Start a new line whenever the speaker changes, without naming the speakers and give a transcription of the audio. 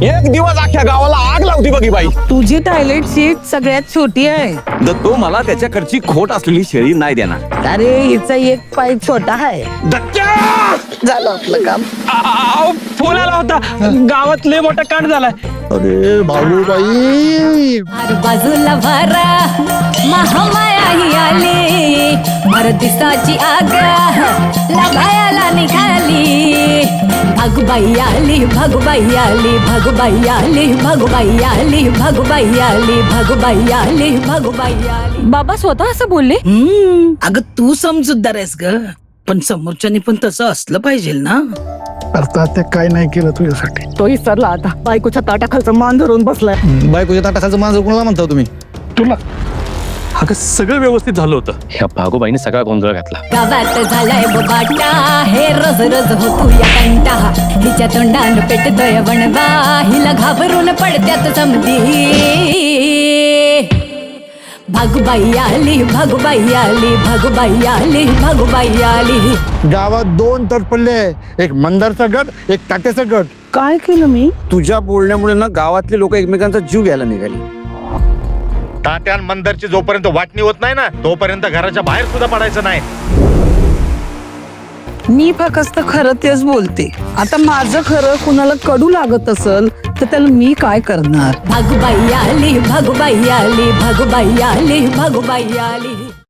एक दिवस अख्ख्या गावाला आग लावती बघी बाई.
तुझी टॉयलेट सीट सगळ्यात छोटी आहे.
तो मला त्याच्याकडची खोट असलेली शेळी नाही देणार.
अरे हिचा एक पाय छोटा आहे. झालं आपलं काम.
फोन आला होता, गावात लय मोठा कांड झालाय.
अरे भाऊबाई,
बाजूला भरा महामाया ही आली, भरदिसाची आग लगायाला निघाली. भगबाई आली, भगबाई आली, भगबाई आली, भगबाई आली, भगबाई आली, भगबाई आली, भगबाई आली.
बाबा स्वतः असं बोलले?
अगं तू समजूतदार आहेस ग, पण समोरच्यानी पण तसं असलं पाहिजे ना.
आता ते काय नाही केलं तुझ्यासाठी.
तो विसरला आता. बायकोच्या ताटाखालचं मान धरून बसलाय.
बायकोच्या ताटाखालचं मांजर कोणाला म्हणता तुम्ही?
तुला
अगं सगळं व्यवस्थित झालं होतं.
ह्या भागोबाईने सगळा गोंधळ घातला.
गावात झालाय बोबाटा, हे रोज रोज होतो या कंटा. हिच्या तोंडान पेटतोय वणवा, हिला घाबरून पडत्यात समधी. भगबाई आली, भगबाई आली, भगबाई आली, भगबाई आली.
गावात 2 तट पडले, एक मंदारचा गट, एक ताट्याचा गट.
काय केलं मी?
तुझ्या बोलण्यामुळे ना गावातले लोक एकमेकांचा जीव घ्यायला निघाली.
तात्यान मंदरची जोपर्यंत वाटणी होत नाही ना, तोपर्यंत घराच्या बाहेर सुद्धा पडायचं नाही.
मी फक्त खरं तेच बोलते. आता माझं खरं कुणाला कडू लागत असल तर त्याला मी काय करणार?
भगबाई आली, भगबाई आली, भगबाई आली, भगबाई आली.